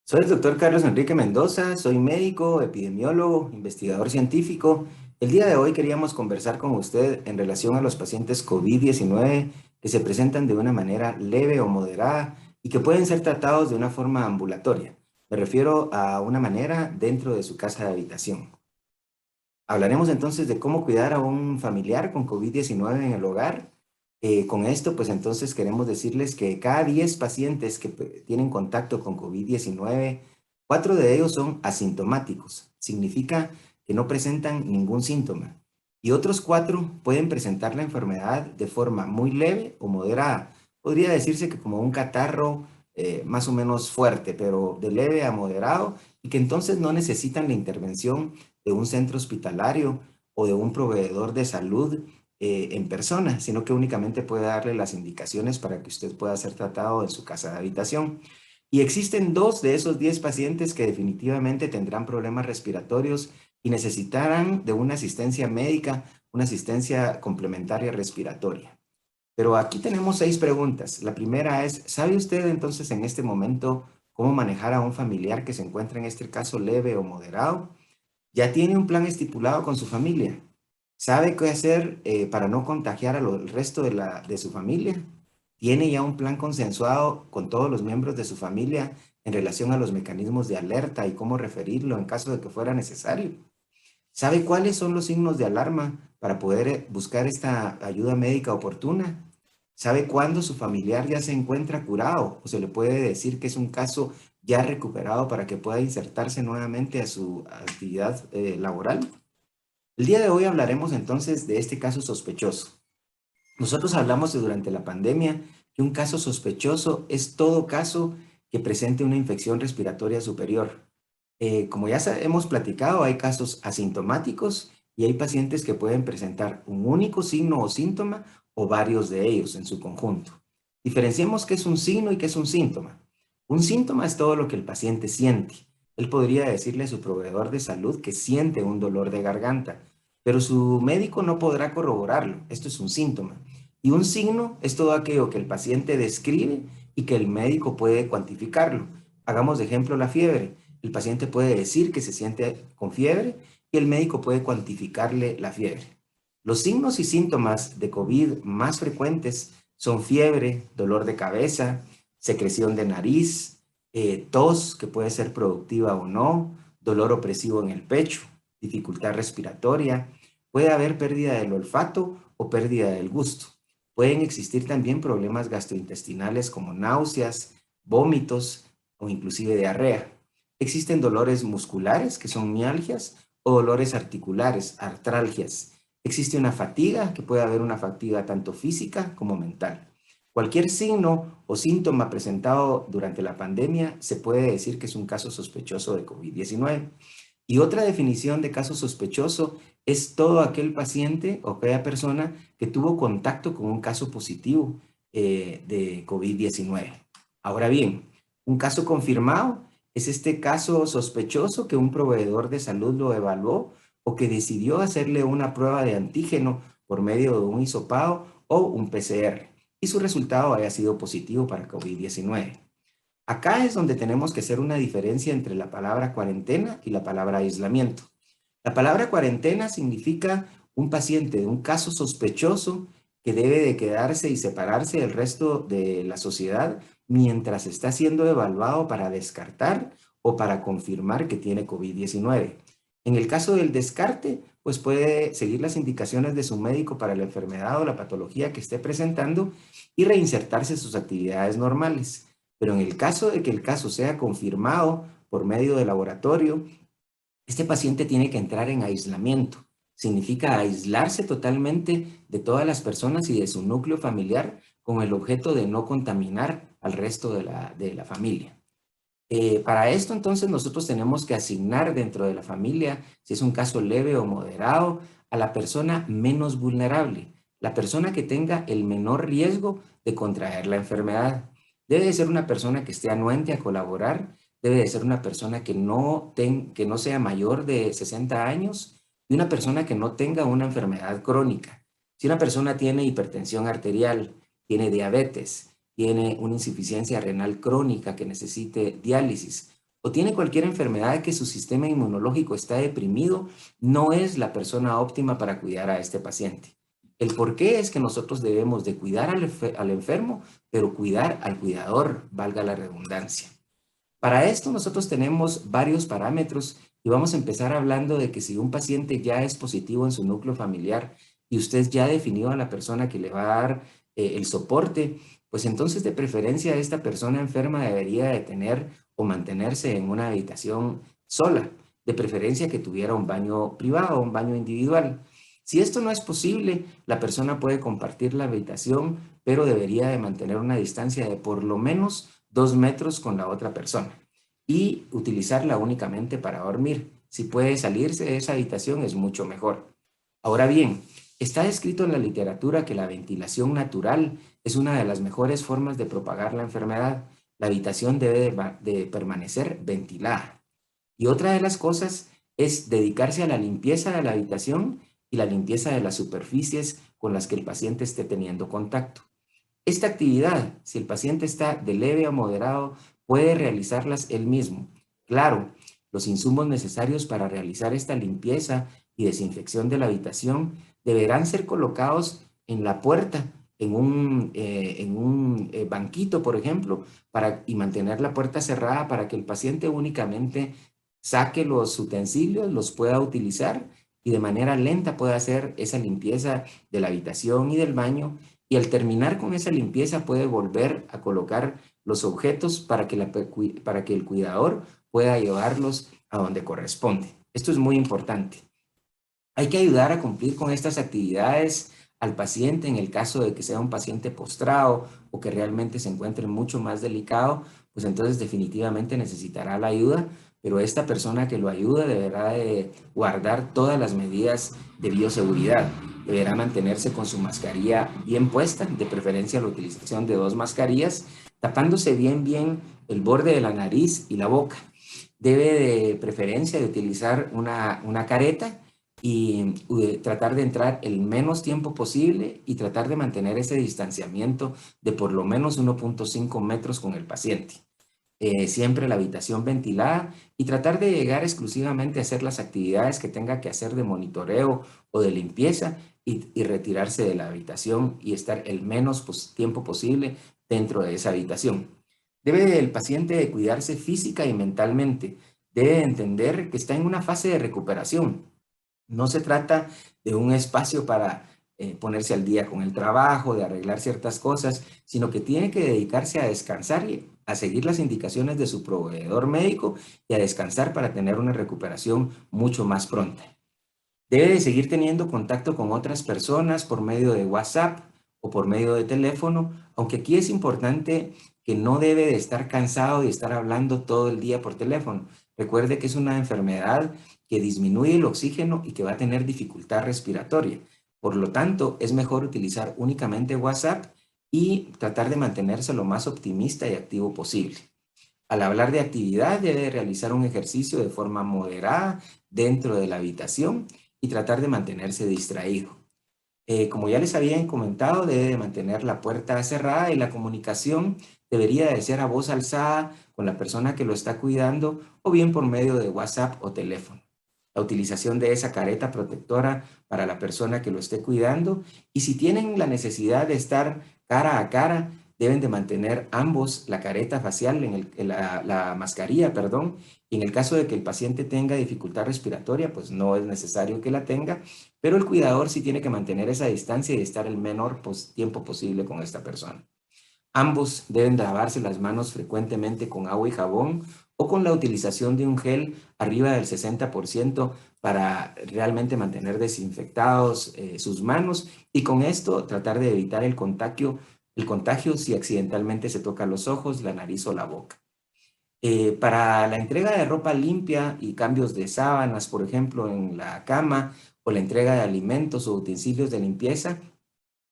Soy el doctor Carlos Enrique Mendoza, soy médico, epidemiólogo, investigador científico. El día de hoy queríamos conversar con usted en relación a los pacientes COVID-19 que se presentan de una manera leve o moderada y que pueden ser tratados de una forma ambulatoria. Me refiero a una manera dentro de su casa de habitación. Hablaremos entonces de cómo cuidar a un familiar con COVID-19 en el hogar. Con esto, pues entonces queremos decirles que cada 10 pacientes que tienen contacto con COVID-19, 4 de ellos son asintomáticos. Significa que no presentan ningún síntoma. Y otros 4 pueden presentar la enfermedad de forma muy leve o moderada. Podría decirse que como un catarro más o menos fuerte, pero de leve a moderado, y que entonces no necesitan la intervención de un centro hospitalario o de un proveedor de salud en persona, sino que únicamente puede darle las indicaciones para que usted pueda ser tratado en su casa de habitación. Y existen 2 de esos 10 pacientes que definitivamente tendrán problemas respiratorios y necesitarán de una asistencia médica, una asistencia complementaria respiratoria. Pero aquí tenemos 6 preguntas. La primera es, ¿sabe usted entonces en este momento cómo manejar a un familiar que se encuentra en este caso leve o moderado? ¿Ya tiene un plan estipulado con su familia? ¿Sabe qué hacer para no contagiar al resto de su familia? ¿Tiene ya un plan consensuado con todos los miembros de su familia en relación a los mecanismos de alerta y cómo referirlo en caso de que fuera necesario? ¿Sabe cuáles son los signos de alarma para poder buscar esta ayuda médica oportuna? ¿Sabe cuándo su familiar ya se encuentra curado o se le puede decir que es un caso ya recuperado para que pueda insertarse nuevamente a su actividad laboral? El día de hoy hablaremos entonces de este caso sospechoso. Nosotros hablamos durante la pandemia que un caso sospechoso es todo caso que presente una infección respiratoria superior. Como ya hemos platicado, hay casos asintomáticos y hay pacientes que pueden presentar un único signo o síntoma o varios de ellos en su conjunto. Diferenciemos qué es un signo y qué es un síntoma. Un síntoma es todo lo que el paciente siente. Él podría decirle a su proveedor de salud que siente un dolor de garganta, pero su médico no podrá corroborarlo. Esto es un síntoma. Y un signo es todo aquello que el paciente describe y que el médico puede cuantificarlo. Hagamos de ejemplo la fiebre. El paciente puede decir que se siente con fiebre y el médico puede cuantificarle la fiebre. Los signos y síntomas de COVID más frecuentes son fiebre, dolor de cabeza, secreción de nariz, tos que puede ser productiva o no, dolor opresivo en el pecho, dificultad respiratoria, puede haber pérdida del olfato o pérdida del gusto. Pueden existir también problemas gastrointestinales como náuseas, vómitos o inclusive diarrea. Existen dolores musculares, que son mialgias, o dolores articulares, artralgias. Existe una fatiga, que puede haber una fatiga tanto física como mental. Cualquier signo o síntoma presentado durante la pandemia se puede decir que es un caso sospechoso de COVID-19. Y otra definición de caso sospechoso es todo aquel paciente o aquella persona que tuvo contacto con un caso positivo de COVID-19. Ahora bien, un caso confirmado es este caso sospechoso que un proveedor de salud lo evaluó o que decidió hacerle una prueba de antígeno por medio de un hisopado o un PCR y su resultado haya sido positivo para COVID-19. Acá es donde tenemos que hacer una diferencia entre la palabra cuarentena y la palabra aislamiento. La palabra cuarentena significa un paciente de un caso sospechoso que debe de quedarse y separarse del resto de la sociedad mientras está siendo evaluado para descartar o para confirmar que tiene COVID-19. En el caso del descarte, pues puede seguir las indicaciones de su médico para la enfermedad o la patología que esté presentando y reinsertarse en sus actividades normales. Pero en el caso de que el caso sea confirmado por medio de laboratorio, este paciente tiene que entrar en aislamiento. Significa aislarse totalmente de todas las personas y de su núcleo familiar con el objeto de no contaminar al resto de la familia. Para esto, entonces, nosotros tenemos que asignar dentro de la familia, si es un caso leve o moderado, a la persona menos vulnerable, la persona que tenga el menor riesgo de contraer la enfermedad. Debe de ser una persona que esté anuente a colaborar, debe de ser una persona que no sea mayor de 60 años y una persona que no tenga una enfermedad crónica. Si una persona tiene hipertensión arterial, tiene diabetes, tiene una insuficiencia renal crónica que necesite diálisis o tiene cualquier enfermedad que su sistema inmunológico está deprimido, no es la persona óptima para cuidar a este paciente. El por qué es que nosotros debemos de cuidar al enfermo, pero cuidar al cuidador, valga la redundancia. Para esto nosotros tenemos varios parámetros y vamos a empezar hablando de que si un paciente ya es positivo en su núcleo familiar y usted ya definió a la persona que le va a dar el soporte, pues entonces de preferencia esta persona enferma debería de tener o mantenerse en una habitación sola, de preferencia que tuviera un baño privado, un baño individual. Si esto no es posible, la persona puede compartir la habitación, pero debería de mantener una distancia de por lo menos 2 metros con la otra persona y utilizarla únicamente para dormir. Si puede salirse de esa habitación es mucho mejor. Ahora bien, está escrito en la literatura que la ventilación natural es una de las mejores formas de propagar la enfermedad. La habitación debe de permanecer ventilada. Y otra de las cosas es dedicarse a la limpieza de la habitación y la limpieza de las superficies con las que el paciente esté teniendo contacto. Esta actividad, si el paciente está de leve a moderado, puede realizarlas él mismo. Claro, los insumos necesarios para realizar esta limpieza y desinfección de la habitación deberán ser colocados en la puerta, en un banquito, por ejemplo, y mantener la puerta cerrada para que el paciente únicamente saque los utensilios, los pueda utilizar y de manera lenta pueda hacer esa limpieza de la habitación y del baño, y al terminar con esa limpieza puede volver a colocar los objetos para que el cuidador pueda llevarlos a donde corresponde. Esto es muy importante. Hay que ayudar a cumplir con estas actividades al paciente en el caso de que sea un paciente postrado o que realmente se encuentre mucho más delicado, pues entonces definitivamente necesitará la ayuda, pero esta persona que lo ayuda deberá de guardar todas las medidas de bioseguridad. Deberá mantenerse con su mascarilla bien puesta, de preferencia la utilización de 2 mascarillas, tapándose bien el borde de la nariz y la boca. Debe de preferencia de utilizar una careta y tratar de entrar el menos tiempo posible y tratar de mantener ese distanciamiento de por lo menos 1.5 metros con el paciente. Siempre la habitación ventilada y tratar de llegar exclusivamente a hacer las actividades que tenga que hacer de monitoreo o de limpieza y retirarse de la habitación y estar el menos tiempo posible dentro de esa habitación. Debe el paciente de cuidarse física y mentalmente. Debe entender que está en una fase de recuperación. No se trata de un espacio para ponerse al día con el trabajo, de arreglar ciertas cosas, sino que tiene que dedicarse a descansar y a seguir las indicaciones de su proveedor médico y a descansar para tener una recuperación mucho más pronta. Debe de seguir teniendo contacto con otras personas por medio de WhatsApp o por medio de teléfono, aunque aquí es importante que no debe de estar cansado y estar hablando todo el día por teléfono. Recuerde que es una enfermedad que disminuye el oxígeno y que va a tener dificultad respiratoria. Por lo tanto, es mejor utilizar únicamente WhatsApp y tratar de mantenerse lo más optimista y activo posible. Al hablar de actividad, debe realizar un ejercicio de forma moderada dentro de la habitación y tratar de mantenerse distraído. Como ya les habían comentado, debe de mantener la puerta cerrada y la comunicación debería de ser a voz alzada con la persona que lo está cuidando o bien por medio de WhatsApp o teléfono. La utilización de esa careta protectora para la persona que lo esté cuidando, y si tienen la necesidad de estar cara a cara, deben de mantener ambos la careta facial, la mascarilla, perdón, y en el caso de que el paciente tenga dificultad respiratoria, pues no es necesario que la tenga, pero el cuidador sí tiene que mantener esa distancia y estar el menor tiempo posible con esta persona. Ambos deben de lavarse las manos frecuentemente con agua y jabón o con la utilización de un gel arriba del 60% para realmente mantener desinfectados sus manos, y con esto tratar de evitar el contagio si accidentalmente se toca los ojos, la nariz o la boca. Para la entrega de ropa limpia y cambios de sábanas, por ejemplo, en la cama, o la entrega de alimentos o utensilios de limpieza,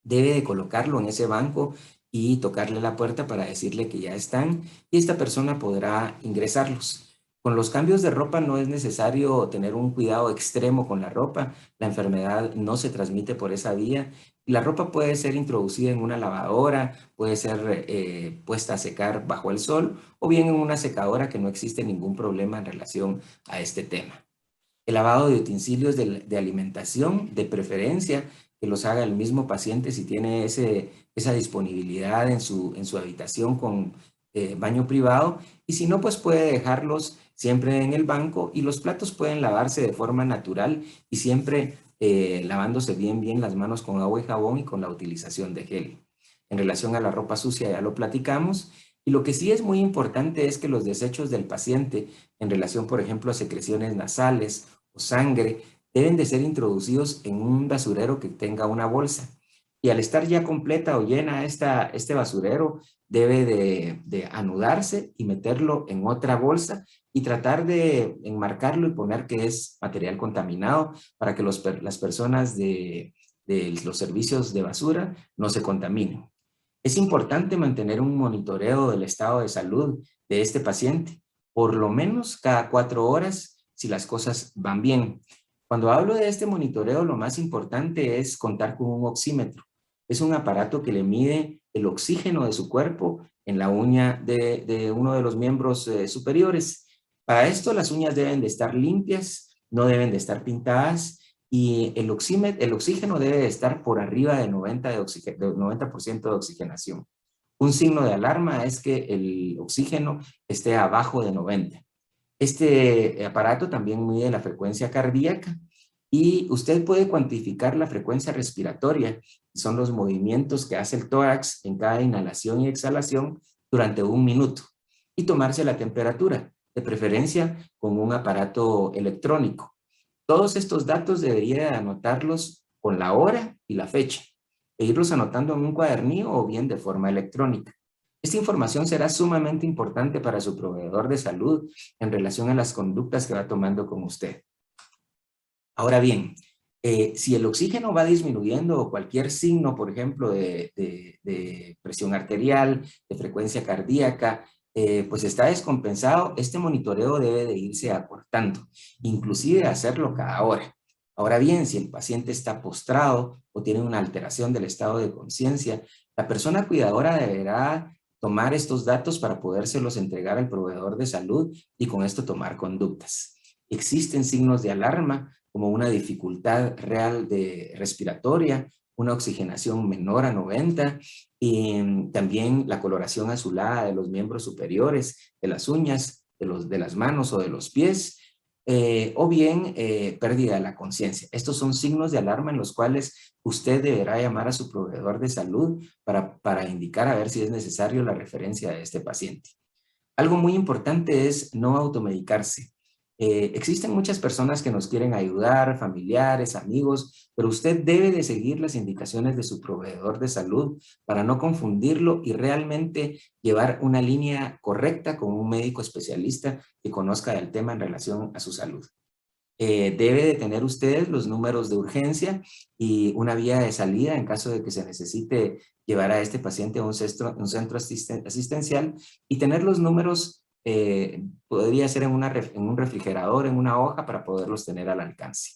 debe de colocarlo en ese banco y tocarle la puerta para decirle que ya están, y esta persona podrá ingresarlos. Con los cambios de ropa no es necesario tener un cuidado extremo con la ropa. La enfermedad no se transmite por esa vía Y la ropa puede ser introducida en una lavadora, puede ser puesta a secar bajo el sol o bien en una secadora, que no existe ningún problema en relación a este tema. El lavado de utensilios de alimentación, de preferencia, que los haga el mismo paciente si tiene esa disponibilidad en su habitación con baño privado, y si no, pues puede dejarlos siempre en el banco, y los platos pueden lavarse de forma natural y siempre lavándose bien las manos con agua y jabón y con la utilización de gel. En relación a la ropa sucia ya lo platicamos, y lo que sí es muy importante es que los desechos del paciente en relación, por ejemplo, a secreciones nasales o sangre, deben de ser introducidos en un basurero que tenga una bolsa. Y al estar ya completa o llena este basurero, debe de anudarse y meterlo en otra bolsa y tratar de enmarcarlo y poner que es material contaminado para que las personas de los servicios de basura no se contaminen. Es importante mantener un monitoreo del estado de salud de este paciente, por lo menos cada 4 horas, si las cosas van bien. Cuando hablo de este monitoreo, lo más importante es contar con un oxímetro. Es un aparato que le mide el oxígeno de su cuerpo en la uña de uno de los miembros superiores. Para esto, las uñas deben de estar limpias, no deben de estar pintadas, y el oxígeno debe de estar por arriba de 90% de oxigenación. Un signo de alarma es que el oxígeno esté abajo de 90. Este aparato también mide la frecuencia cardíaca, y usted puede cuantificar la frecuencia respiratoria, que son los movimientos que hace el tórax en cada inhalación y exhalación durante 1 minuto, y tomarse la temperatura, de preferencia con un aparato electrónico. Todos estos datos debería anotarlos con la hora y la fecha, e irlos anotando en un cuadernillo o bien de forma electrónica. Esta información será sumamente importante para su proveedor de salud en relación a las conductas que va tomando con usted. Ahora bien, si el oxígeno va disminuyendo o cualquier signo, por ejemplo, de presión arterial, de frecuencia cardíaca, pues está descompensado, este monitoreo debe de irse acortando, inclusive hacerlo cada hora. Ahora bien, si el paciente está postrado o tiene una alteración del estado de conciencia, la persona cuidadora deberá tomar estos datos para podérselos entregar al proveedor de salud y con esto tomar conductas. Existen signos de alarma como una dificultad real de respiratoria, una oxigenación menor a 90, y también la coloración azulada de los miembros superiores, de las uñas, de las manos o de los pies, o bien pérdida de la conciencia. Estos son signos de alarma en los cuales usted deberá llamar a su proveedor de salud para indicar a ver si es necesario la referencia de este paciente. Algo muy importante es no automedicarse. Existen muchas personas que nos quieren ayudar, familiares, amigos, pero usted debe de seguir las indicaciones de su proveedor de salud para no confundirlo y realmente llevar una línea correcta con un médico especialista que conozca del tema en relación a su salud. Debe de tener ustedes los números de urgencia y una vía de salida en caso de que se necesite llevar a este paciente a un centro asistencial, y tener los números, podría ser en un refrigerador, en una hoja, para poderlos tener al alcance.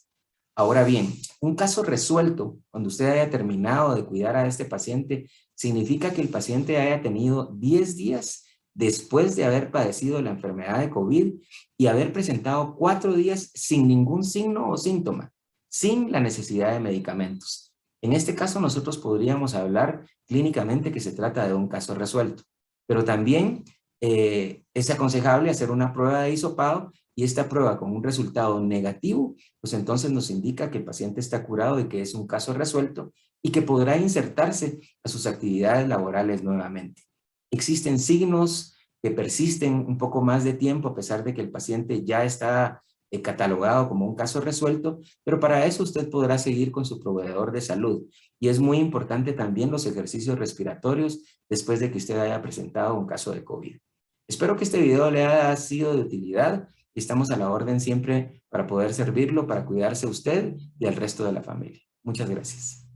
Ahora bien, un caso resuelto, cuando usted haya terminado de cuidar a este paciente, significa que el paciente haya tenido 10 días después de haber padecido la enfermedad de COVID y haber presentado 4 días sin ningún signo o síntoma, sin la necesidad de medicamentos. En este caso, nosotros podríamos hablar clínicamente que se trata de un caso resuelto, pero también es aconsejable hacer una prueba de hisopado, y esta prueba con un resultado negativo, pues entonces nos indica que el paciente está curado y que es un caso resuelto y que podrá insertarse a sus actividades laborales nuevamente. Existen signos que persisten un poco más de tiempo a pesar de que el paciente ya está catalogado como un caso resuelto, pero para eso usted podrá seguir con su proveedor de salud. Y es muy importante también los ejercicios respiratorios después de que usted haya presentado un caso de COVID. Espero que este video le haya sido de utilidad y estamos a la orden siempre para poder servirlo, para cuidarse usted y al resto de la familia. Muchas gracias.